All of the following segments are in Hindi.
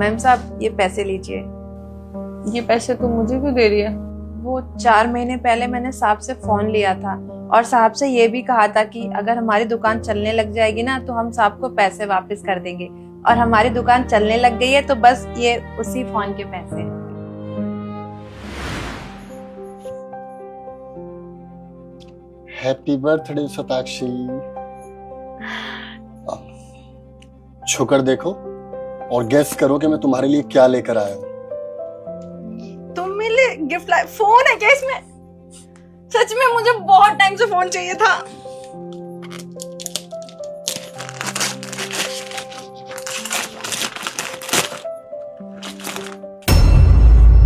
मैम साहब ये पैसे लीजिए। ये पैसे तुम मुझे क्यों दे रही है? वो 4 महीने पहले मैंने साहब से फोन लिया था और साहब से ये भी कहा था कि अगर हमारी दुकान चलने लग जाएगी ना तो हम साहब को पैसे वापस कर देंगे, और हमारी दुकान चलने लग गई है तो बस ये उसी फोन के पैसे हैं। Happy birthday Shatakshi. छुकर देखो और गेस करो कि मैं तुम्हारे लिए क्या लेकर आया हूँ। तुम मेरे लिए गिफ्ट लाए? फोन है क्या इसमें? सच में मुझे बहुत टाइम से फोन चाहिए था।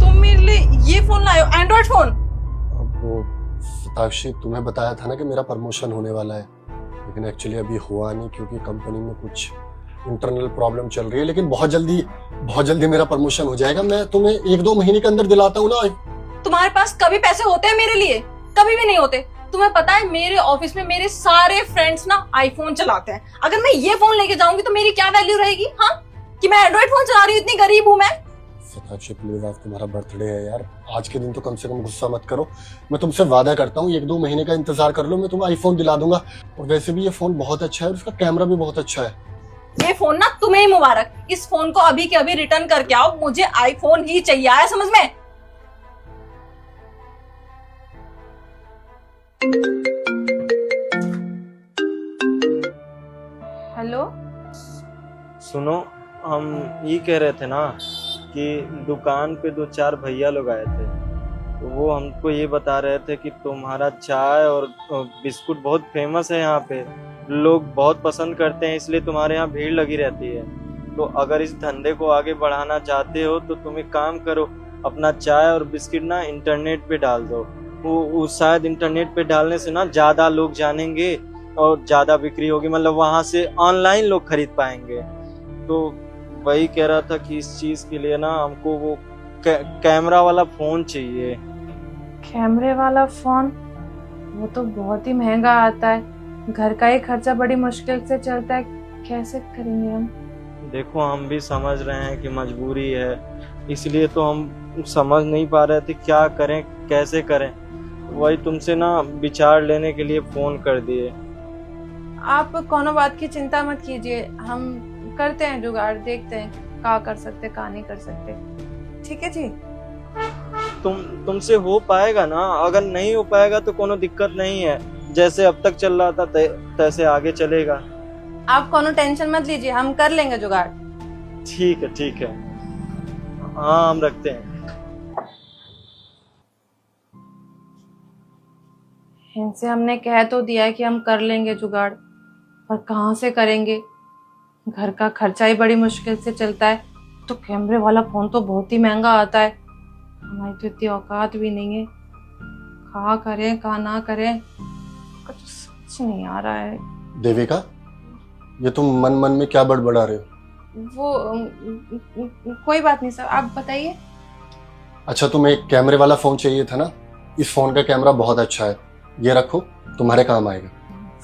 तुम मेरे लिए ये फोन लाए हो, एंड्रॉइड फोन? अब वो शताक्षी, तुम्हें बताया था ना कि मेरा प्रमोशन होने वाला है, लेकिन एक्चुअली अभी हुआ नहीं क्योंकि कंपनी में कुछ इंटरनल प्रॉब्लम चल रही है। लेकिन बहुत जल्दी मेरा प्रमोशन हो जाएगा। मैं तुम्हें 1-2 महीने के अंदर दिलाता हूँ ना। तुम्हारे पास कभी पैसे होते हैं मेरे लिए? कभी भी नहीं होते। तुम्हें पता है मेरे ऑफिस में मेरे सारे फ्रेंड्स ना आईफोन चलाते हैं। अगर मैं ये फोन लेके जाऊंगी तो मेरी क्या वैल्यू रहेगी? हाँ, कि मैं एंड्रॉइड फोन चला रही हूँ, इतनी गरीब हूँ मैं। शताक्षी प्लीज, आज तुम्हारा बर्थडे है यार, आज के दिन तो कम से कम गुस्सा मत करो। मैं तुमसे वादा करता हूँ 1-2 महीने का इंतजार कर लो, मैं तुम्हें आईफोन दिला दूंगा। और वैसे भी ये फोन बहुत अच्छा है और इसका कैमरा भी बहुत अच्छा है। ये फोन ना तुम्हें ही मुबारक। इस फोन को अभी के अभी रिटर्न करके आओ, मुझे आईफोन ही चाहिए। आया समझ में? हेलो, सुनो, हम ये कह रहे थे ना कि दुकान पे 2-4 भैया लोग आए थे, तो वो हमको ये बता रहे थे कि तुम्हारा चाय और बिस्कुट बहुत फेमस है यहाँ पे, लोग बहुत पसंद करते हैं, इसलिए तुम्हारे यहाँ भीड़ लगी रहती है। तो अगर इस धंधे को आगे बढ़ाना चाहते हो तो तुम एक काम करो, अपना चाय और बिस्किट ना इंटरनेट पे डाल दो। वो शायद इंटरनेट पे डालने से ना ज़्यादा लोग जानेंगे और ज़्यादा बिक्री होगी, मतलब वहाँ से ऑनलाइन लोग खरीद पाएंगे। तो वही कह रहा था कि इस चीज़ के लिए ना हमको वो कैमरा वाला फ़ोन चाहिए। कैमरे वाला फोन? वो तो बहुत ही महंगा आता है, घर का ही खर्चा बड़ी मुश्किल से चलता है, कैसे करेंगे हम? देखो, हम भी समझ रहे हैं कि मजबूरी है, इसलिए तो हम समझ नहीं पा रहे थे क्या करें, कैसे करें। वही तुमसे ना विचार लेने के लिए फ़ोन कर दिए। आप कोनो बात की चिंता मत कीजिए, हम करते हैं जुगाड़, देखते हैं क्या कर सकते क्या नहीं कर सकते। ठीक है जी। तुमसे हो पाएगा ना? अगर नहीं हो पाएगा तो कोनो दिक्कत नहीं है, जैसे अब तक चल रहा था तैसे आगे चलेगा। आप कोनो टेंशन मत लीजिए, हम कर लेंगे जुगाड़। ठीक है। हाँ, हम रखते हैं। इनसे हमने कह तो दिया है कि हम कर लेंगे जुगाड़, पर कहाँ से करेंगे? घर का खर्चा ही बड़ी मुश्किल से चलता है, तो कैमरे वाला फोन तो बहुत ही महंगा आता है, हमारी तो इतनी औकात भी नहीं है। कहाँ करें कहाँ ना करें, कुछ समझ नहीं आ रहा है। देविका, ये तुम मन मन में क्या बड़बड़ा रहे हो? वो कोई बात नहीं सर, आप बताइए। अच्छा, तुम्हें एक कैमरे वाला फोन चाहिए था ना? इस फोन का कैमरा बहुत अच्छा है, ये रखो, तुम्हारे काम आएगा।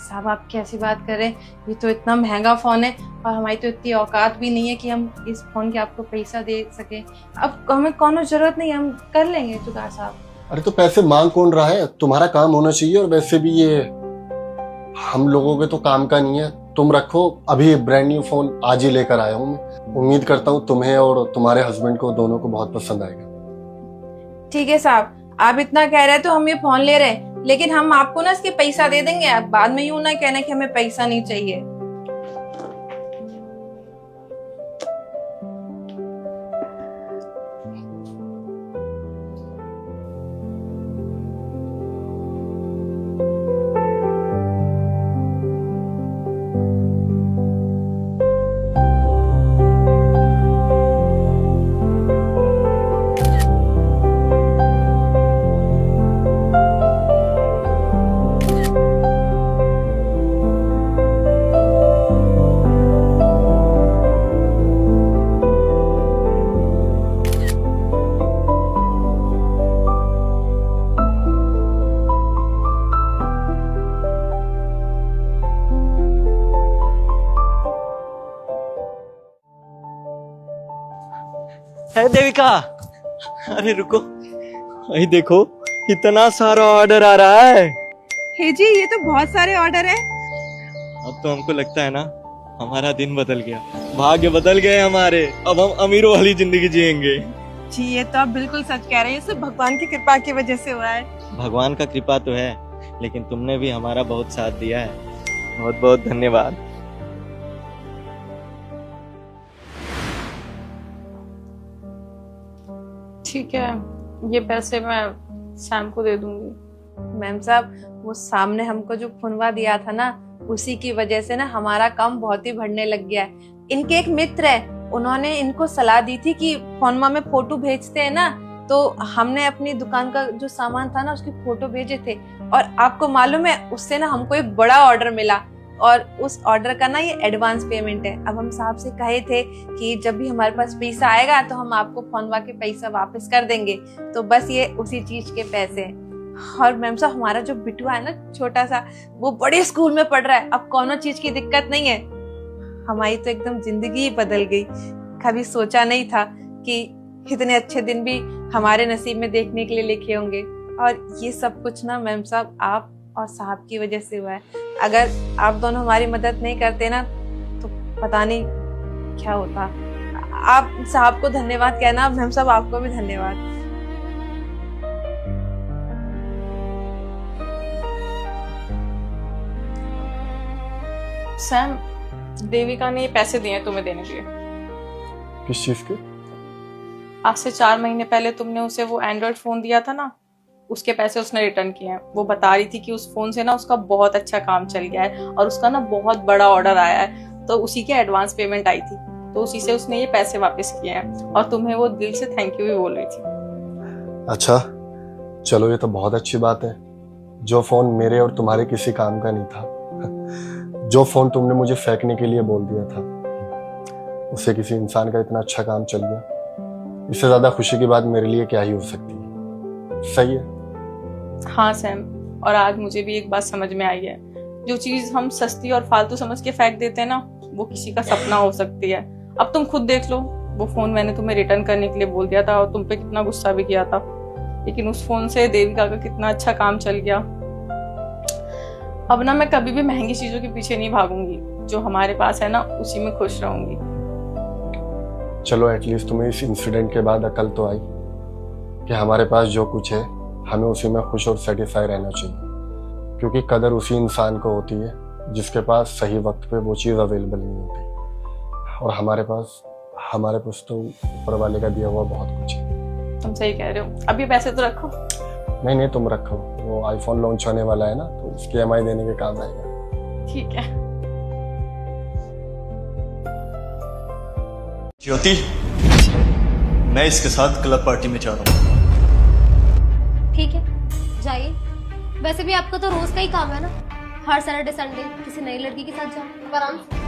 साहब आप कैसी बात कर रहे हैं, ये तो इतना महंगा फोन है और हमारी तो इतनी औकात भी नहीं है कि हम इस फोन के आपको पैसा दे सके। अब हमें कोनो जरूरत नहीं है, हम कर लेंगे जुगाड़ साहब। अरे तो पैसे मांग कौन रहा है? तुम्हारा काम होना चाहिए, और वैसे भी ये हम लोगों के तो काम का नहीं है। तुम रखो, अभी ब्रांड न्यू फोन आज ही लेकर आया हूँ मैं। उम्मीद करता हूँ तुम्हें और तुम्हारे हस्बैंड को दोनों को बहुत पसंद आएगा। ठीक है साहब, आप इतना कह रहे हैं तो हम ये फोन ले रहे हैं, लेकिन हम आपको ना इसके पैसा दे देंगे। आप बाद में यूं ना कहना कि हमें पैसा नहीं चाहिए। है देविका, अरे रुको, अरे देखो इतना सारा ऑर्डर आ रहा है। हे जी, ये तो बहुत सारे ऑर्डर है। अब तो हमको लगता है ना हमारा दिन बदल गया, भाग्य बदल गए हमारे। अब हम अमीरों वाली जिंदगी जिएंगे। जी, ये तो आप बिल्कुल सच कह रहे हैं। ये सब भगवान की कृपा की वजह से हुआ है। भगवान का कृपा तो है, लेकिन तुमने भी हमारा बहुत साथ दिया है। बहुत बहुत धन्यवाद। ठीक है, ये पैसे मैं सैम को दे दूंगी। मैम साहब, वो सामने हमको जो फोनवा दिया था ना, उसी की वजह से ना हमारा काम बहुत ही बढ़ने लग गया है। इनके एक मित्र है, उन्होंने इनको सलाह दी थी कि फोनवा में फोटो भेजते हैं ना, तो हमने अपनी दुकान का जो सामान था ना उसकी फोटो भेजे थे, और आपको मालूम है उससे ना हमको एक बड़ा ऑर्डर मिला, और उस ऑर्डर का ना ये एडवांस पेमेंट है। अब हम साहब से कहे थे कि जब भी हमारे पास पैसा आएगा तो हम आपको फोनवा के पैसा वापस कर देंगे, तो बस ये उसी चीज के पैसे हैं। और मैम साहब, हमारा जो बिटुआ है ना छोटा सा, वो बड़े स्कूल में पढ़ रहा है, अब कोनो चीज की दिक्कत नहीं है। हमारी तो एकदम जिंदगी ही बदल गई। कभी सोचा नहीं था कि इतने अच्छे दिन भी हमारे नसीब में देखने के लिए लिखे होंगे, और ये सब कुछ ना मैम साहब आप और साहब की वजह से हुआ है। अगर आप दोनों हमारी मदद नहीं करते ना तो पता नहीं क्या होता। आप साहब को धन्यवाद कहना, मैम साहब आपको भी धन्यवाद। सैम, देविका ने ये पैसे दिए हैं तुम्हें देने के लिए। किस चीज के? आज से 4 महीने पहले तुमने उसे वो एंड्रॉइड फोन दिया था ना, उसके पैसे उसने रिटर्न किए हैं। वो बता रही थी कि उस फोन से ना उसका बहुत अच्छा काम चल गया है, और उसका ना बहुत बड़ा ऑर्डर आया है, तो उसी के एडवांस पेमेंट आई थी, तो उसी से उसने ये पैसे वापस किए हैं, और तुम्हें वो दिल से थैंक यू भी बोल रही थी। अच्छा, चलो ये तो बहुत अच्छी बात है। जो फोन मेरे और तुम्हारे किसी काम का नहीं था, जो फोन तुमने मुझे फेंकने के लिए बोल दिया था, उससे किसी इंसान का इतना अच्छा काम चल गया। इससे ज्यादा खुशी की बात मेरे लिए क्या ही हो सकती है। सही है। हाँ सैम, और आज मुझे भी एक बात समझ में आई है, जो चीज हम सस्ती और फालतू समझ के फेंक देते हैं ना, वो किसी का सपना हो सकती है। अब तुम खुद देख लो, वो फोन मैंने तुम्हें रिटर्न करने के लिए बोल दिया था, और तुम पे कितना गुस्सा भी किया था, लेकिन उस फोन से देविका का कितना अच्छा काम चल गया। अब ना मैं कभी भी महंगी चीजों के पीछे नहीं भागूंगी, जो हमारे पास है ना उसी में खुश रहूंगी। चलो एटलीस्ट तुम्हें इस इंसिडेंट के बाद अकल तो आई कि हमारे पास जो कुछ है हमें उसी में खुश और सेटिस्फाई रहना चाहिए, क्योंकि कदर उसी इंसान को होती है जिसके पास सही वक्त पे वो चीज़ अवेलेबल नहीं होती। और हमारे पास तो ऊपर वाले का दिया हुआ बहुत कुछ है। तुम सही कह रहे हो। अब ये पैसे तो रखो। नहीं तुम रखो, वो आईफोन लॉन्च होने वाला है ना, तो उसकी EMI देने के काम आएगा। ठीक है। ज्योति, मैं इसके साथ क्लब पार्टी में जा रहा हूँ। ठीक है, जाइए। वैसे भी आपका तो रोज का ही काम है ना, हर सैटरडे संडे किसी नई लड़की के साथ जाओ। आराम से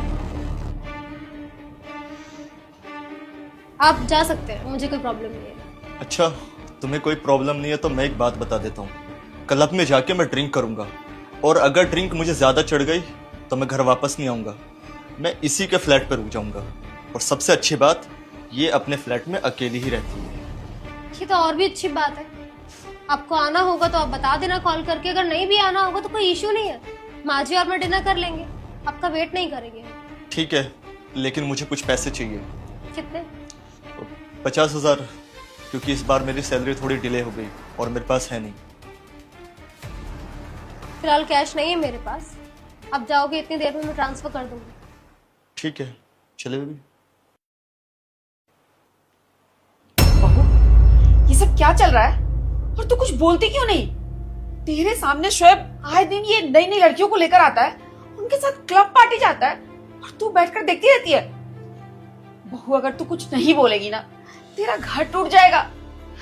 आप जा सकते हैं, मुझे कोई प्रॉब्लम नहीं है। अच्छा, तुम्हें कोई प्रॉब्लम नहीं है तो मैं एक बात बता देता हूँ। क्लब में जाके मैं ड्रिंक करूंगा, और अगर ड्रिंक मुझे ज्यादा चढ़ गई तो मैं घर वापस नहीं आऊंगा, मैं इसी के फ्लैट पर रुक जाऊंगा। और सबसे अच्छी बात, ये अपने फ्लैट में अकेली ही रहती है। ये तो और भी अच्छी बात है। आपको आना होगा तो आप बता देना कॉल करके, अगर नहीं भी आना होगा तो कोई इशू नहीं है, माजी और मैं डिनर कर लेंगे, आपका वेट नहीं करेंगे। ठीक है, लेकिन मुझे कुछ पैसे चाहिए। कितने? 50,000, क्योंकि इस बार मेरी सैलरी थोड़ी डिले हो गई और मेरे पास है नहीं। फिलहाल कैश नहीं है मेरे पास, आप जाओगे इतनी देर में मैं ट्रांसफर कर दूंगी। ठीक है, चले बेबी। ये सब क्या चल रहा है, और तू कुछ बोलती क्यों नहीं? तेरे सामने शोएब आए दिन ये नई नई लड़कियों को लेकर आता है, उनके साथ क्लब पार्टी जाता है, और तू बैठकर देखती रहती है। बहू, अगर तू कुछ नहीं बोलेगी ना, तेरा घर टूट जाएगा।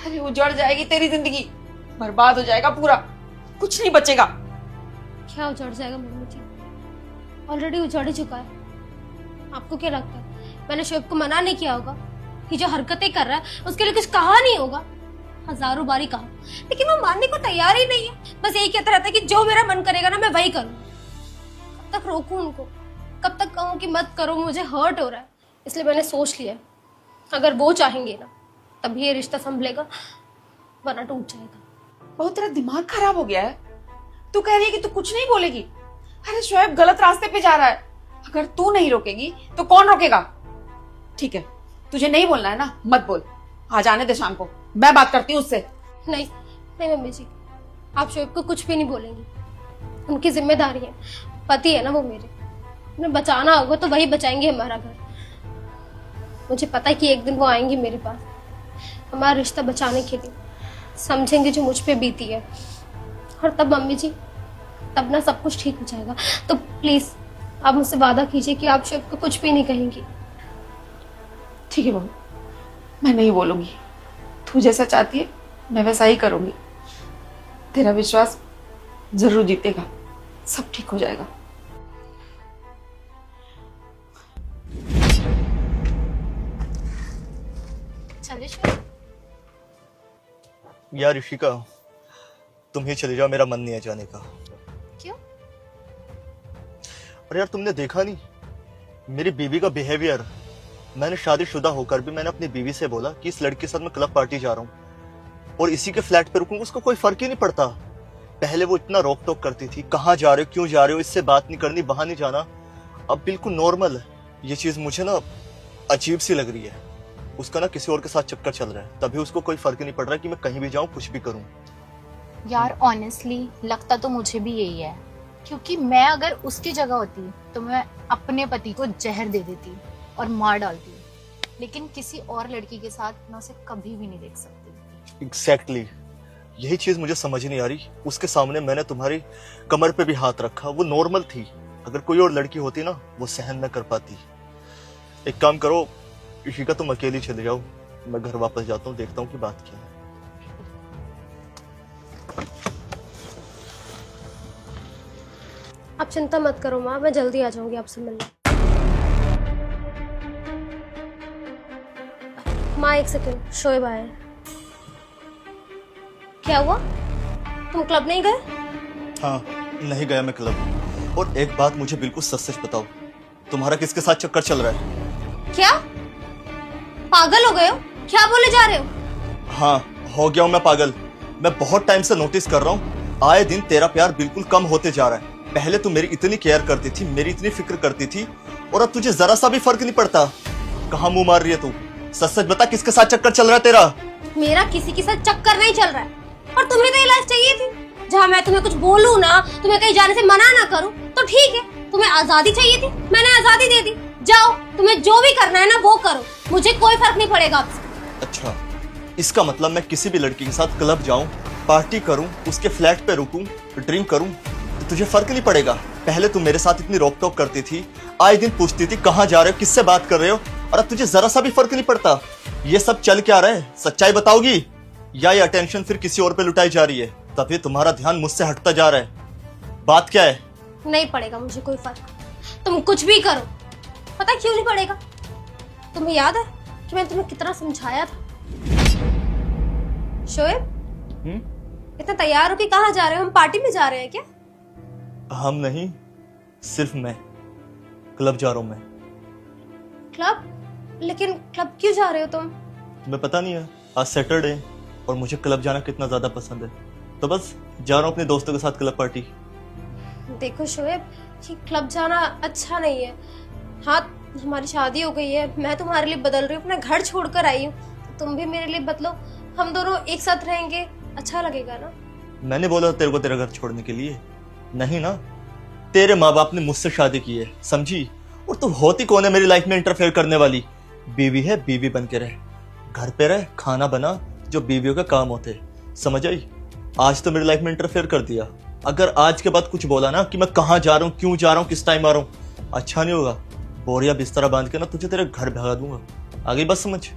अरे उजड़ जाएगी तेरी जिंदगी, बर्बाद हो जाएगा पूरा, कुछ नहीं बचेगा। क्या उजड़ जाएगा मम्मी जी? ऑलरेडी उजड़ ही चुका है। आपको क्या लगता है मैंने शोएब को मना नहीं किया होगा कि जो हरकतें कर रहा है उसके लिए कुछ कहा नहीं होगा? हजारों बारी कहा, लेकिन वो मानने को तैयार ही नहीं है। बस यही कहता रहता है कि जो मेरा मन करेगा ना मैं वही करूँ। कब तक रोकूं उनको, कब तक कहूँ कि मत करो, मुझे हर्ट हो रहा है। इसलिए मैंने सोच लिया, अगर वो चाहेंगे ना तभी ये रिश्ता संभलेगा, वरना टूट जाएगा। बहुत तेरा दिमाग खराब हो गया है। तू कह रही है कि तू कुछ नहीं बोलेगी। अरे शोएब गलत रास्ते पे जा रहा है, अगर तू नहीं रोकेगी तो कौन रोकेगा? ठीक है, तुझे नहीं बोलना है ना, मत बोल। आ जाने दे शाम को, मैं बात करती हूँ उससे। नहीं नहीं मम्मी जी, आप शोएब को कुछ भी नहीं बोलेंगी। उनकी जिम्मेदारी है, पति है ना वो मेरे, उन्हें बचाना होगा तो वही बचाएंगे हमारा घर। मुझे पता है कि एक दिन वो आएंगी मेरे पास हमारा रिश्ता बचाने के लिए, समझेंगे जो मुझ पे बीती है, और तब मम्मी जी, तब ना सब कुछ ठीक हो जाएगा। तो प्लीज आप मुझसे वादा कीजिए कि आप शोएब को कुछ भी नहीं कहेंगी। ठीक है बहू, मैं नहीं बोलूंगी। तू जैसा चाहती है मैं वैसा ही करूंगी। तेरा विश्वास जरूर जीतेगा, सब ठीक हो जाएगा। चलिए शोएब। यार ऋषिका, तुम ही चले जाओ, मेरा मन नहीं है जाने का। क्यों? अरे यार तुमने देखा नहीं मेरी बीवी का बिहेवियर। मैंने शादीशुदा होकर भी मैंने अपनी बीवी से बोला कि इस लड़के के साथ मैं क्लब पार्टी जा रहा हूँ और इसी के फ्लैट पे रुकूंगा, उसको कोई फर्क ही नहीं पड़ता। पहले वो इतना रोक टोक करती थी, कहाँ जा रहे हो, क्यों जा रहे हो, इससे बात नहीं करनी, वहां नहीं जाना। अब बिल्कुल नॉर्मल है। ये चीज मुझे ना अजीब सी लग रही है। उसका ना किसी और के साथ चक्कर चल रहा है, तभी उसको कोई फर्क नहीं पड़ रहा कि मैं कहीं भी जाऊं, कुछ भी करूं। यार ऑनेस्टली लगता तो मुझे भी यही है, क्योंकि मैं अगर उसकी जगह होती तो मैं अपने पति को जहर दे देती और मार डालती, लेकिन किसी और लड़की के साथ मैं उसे कभी भी नहीं देख सकती। एग्जैक्टली यही चीज मुझे समझ नहीं आ रही। उसके सामने मैंने तुम्हारी कमर पे भी हाथ रखा, वो नॉर्मल थी। अगर कोई और लड़की होती ना, वो सहन न कर पाती। एक काम करो ऋषिका, तुम अकेली चले जाओ, मैं घर वापस जाता हूँ, देखता हूँ कि बात क्या है। आप चिंता मत करो माँ, मैं जल्दी आ जाऊंगी आपसे मिलने। माँ एक सेकंड, शोएब आए। क्या हुआ, तुम क्लब नहीं गए? हाँ नहीं गया मैं क्लब। और एक बात मुझे बिल्कुल सच सच बताओ, तुम्हारा किसके साथ चक्कर चल रहा है? क्या पागल हो गए हो? क्या बोले जा रहे हो? हाँ हो गया हूँ मैं पागल। मैं बहुत टाइम से नोटिस कर रहा हूँ, आए दिन तेरा प्यार बिल्कुल कम होते जा रहा है। पहले तू मेरी इतनी केयर करती थी, मेरी इतनी फिक्र करती थी, और अब तुझे जरा सा भी फर्क नहीं पड़ता। कहाँ मुंह मार रही है तू? सच सच बता, किसके साथ चक्कर चल रहा है तेरा? मेरा किसी के साथ चक्कर नहीं चल रहा है, और तुम्हें तो ये लाइफ चाहिए थी जहाँ मैं तुम्हें कुछ बोलूं ना, तुम्हें कहीं जाने से मना ना करूं, तो ठीक है। तुम्हें आजादी चाहिए थी, मैंने आजादी दे दी। जाओ, तुम्हें जो भी करना है ना वो करो, मुझे कोई फर्क नहीं पड़ेगा आपसे। अच्छा, इसका मतलब मैं किसी भी लड़की के साथ क्लब जाऊं, पार्टी करूं, उसके फ्लैट पे रुकूं, ड्रिंक करूं, तो तुझे फर्क नहीं पड़ेगा? पहले तू मेरे साथ इतनी रोक टोक करती थी, आए दिन पूछती थी कहाँ जा रहे हो, किससे बात कर रहे हो, और अब तुझे जरा सा भी फर्क नहीं पड़ता। ये सब चल क्या रहा है, सच्चाई बताओगी? या ये अटेंशन फिर किसी और पे लुटाई जा रही है, तभी तुम्हारा ध्यान मुझसे हटता जा रहा है? बात क्या है? नहीं पड़ेगा मुझे कोई फर्क, तुम कुछ भी करो। पता क्यों नहीं पड़ेगा? तुम्हें याद है कि मैंने तुम्हें कितना समझाया था? शोएब, इतना तैयार हो कि कहाँ जा रहे हो? हम पार्टी में जा रहे हैं क्या? हम नहीं, सिर्फ मैं क्लब जा रहा हूं। मैं क्लब? लेकिन क्लब क्यों जा रहे हो तुम? तुम्हें पता नहीं है, आज सैटरडे और मुझे क्लब जाना कितना ज्यादा पसंद है, तो बस जा रहा हूँ अपने दोस्तों के साथ क्लब पार्टी। देखो शोएब, कि क्लब जाना अच्छा नहीं है। हाँ, हमारी शादी हो गई है, मैं तुम्हारे लिए बदल रही हूँ, अपना घर छोड़कर आई हूँ, तो तुम भी मेरे लिए बदलो, हम दोनों एक साथ रहेंगे, अच्छा लगेगा ना? मैंने बोला तेरे को तेरा घर छोड़ने के लिए नहीं ना। तेरे माँ बाप ने मुझसे शादी की है, समझी? और तू होती कौन है मेरी लाइफ में इंटरफेयर करने वाली? बीवी है, बीवी बन के रहे, घर पे रहे, खाना बना, जो बीवियों का काम होते, समझ आई? आज तो मेरी लाइफ में इंटरफेयर कर दिया। अगर आज के बाद कुछ बोला ना कि मैं कहाँ जा रहा हूँ, क्यों जा रहा हूँ, किस टाइम आ रहा हूँ, अच्छा नहीं होगा। बोरिया बिस्तरा बांध के ना तुझे तेरे घर भगा दूंगा। आगे बस समझ,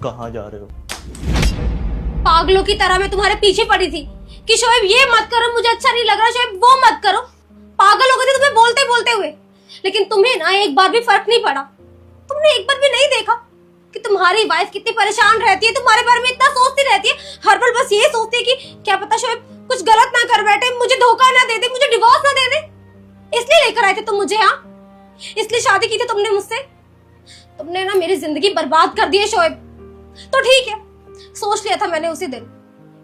कहाँ जा रहे हो? पागलों की तरह मैं तुम्हारे पीछे पड़ी थी कि शोएब ये मत करो, मुझे अच्छा नहीं लग रहा, शोएब वो मत करो। पागल हो गई थी तुम्हें बोलते बोलते हुए, लेकिन तुम्हें ना एक बार भी फर्क नहीं पड़ा। तुमने एक बार भी नहीं देखा कि तुम्हारी वाइफ कितनी परेशान रहती है, तुम्हारे बारे में इतना सोचती रहती है, हर पल बस ये सोचती है कि क्या पता शोएब कुछ गलत ना कर बैठे, मुझे धोखा ना दे दे, मुझे डिवोर्स ना दे दे। इसलिए लेकर आए थे तुम मुझे यहाँ, इसलिए शादी की थी तुमने मुझसे। तुमने ना मेरी जिंदगी बर्बाद कर दी है शोएब, तो ठीक है, सोच लिया था मैंने उसी दिन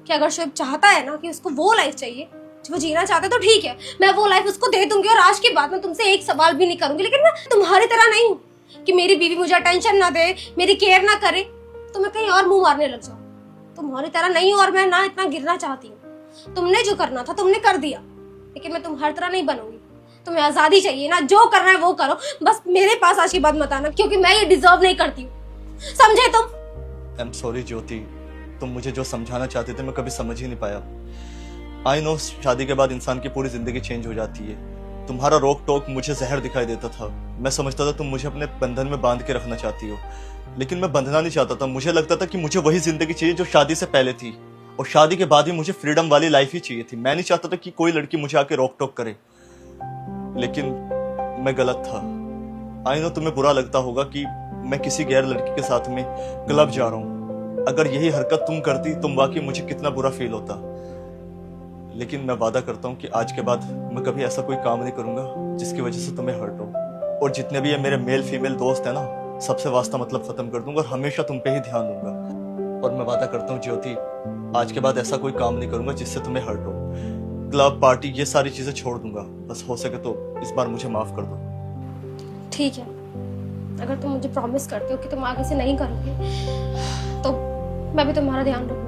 कि अगर शोएब चाहता है ना कि उसको वो लाइफ चाहिए जो वो जीना चाहता है, तो ठीक है, मैं वो लाइफ उसको दे दूंगी और आज के बाद मैं तुमसे एक सवाल भी नहीं करूंगी। लेकिन मैं तुम्हारी तरह नहीं हूँ कि मेरी बीवी मुझे अटेंशन ना दे, मेरी केयर ना करे तो मैं कहीं और मुंह मारने लग जाऊं। तुम्हारी तरह नहीं हूँ और मैं ना इतना गिरना चाहती हूँ। तुमने जो करना था तुमने कर दिया, लेकिन मैं तुम्हारी तरह नहीं बनूंगी। तुम्हें आजादी चाहिए ना, जो करना है वो करो, बस मेरे पास आज की बात मत आना, क्योंकि मैं ये डिजर्व नहीं करती हूँ, समझे तुम? आई एम सॉरी ज्योति, तुम मुझे जो समझाना चाहते थे मैं कभी समझ ही नहीं पाया। आई नो शादी के बाद इंसान की पूरी जिंदगी चेंज हो जाती है। तुम्हारा रोक टोक मुझे जहर दिखाई देता था। मैं समझता था तुम मुझे अपने बंधन में बांध के रखना चाहती हो, लेकिन मैं बंधना नहीं चाहता था। मुझे लगता था कि मुझे वही जिंदगी चाहिए जो शादी से पहले थी, और शादी के बाद भी मुझे फ्रीडम वाली लाइफ ही चाहिए थी। मैं नहीं चाहता था कि कोई लड़की मुझे आके रोक टोक करे, लेकिन मैं गलत था। आई नो तुम्हें बुरा लगता होगा कि मैं किसी गैर लड़की के साथ में क्लब जा रहा हूँ। अगर यही हरकत तुम करती तो वाकई मुझे कितना बुरा फील होता। लेकिन मैं वादा करता हूँ कि आज के बाद मैं कभी ऐसा कोई काम नहीं करूंगा जिसकी वजह से तुम्हें हर्ट हो। और जितने भी ये मेरे मेल फीमेल दोस्त हैं ना, सबसे वास्ता मतलब खत्म कर दूंगा और हमेशा तुम पे ही ध्यान दूंगा। और मैं वादा करता हूँ ज्योति, आज के बाद ऐसा कोई काम नहीं करूंगा जिससे तुम्हें हर्ट हो। क्लब पार्टी ये सारी चीजें छोड़ दूंगा। बस हो सके तो इस बार मुझे माफ कर दो। ठीक है, अगर तुम मुझे प्रॉमिस करते हो कि तुम आगे से नहीं करोगे तो मैं भी तुम्हारा ध्यान रखूंगी।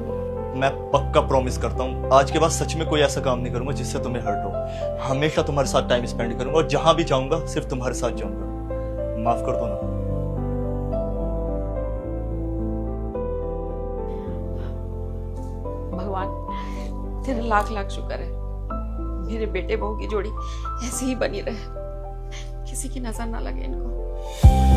मैं पक्का प्रॉमिस करता हूँ, आज के बाद सच में कोई ऐसा काम नहीं करूंगा जिससे तुम्हें हर्ट हो। हमेशा तुम्हारे साथ टाइम स्पेंड करूंगा और जहां भी जाऊंगा सिर्फ तुम्हारे साथ जाऊंगा। माफ कर दो ना। भगवान तेरा लाख लाख शुक्र है, मेरे बेटे बहू की जोड़ी ऐसी ही बनी रहे, किसी की नजर ना लगे इनको।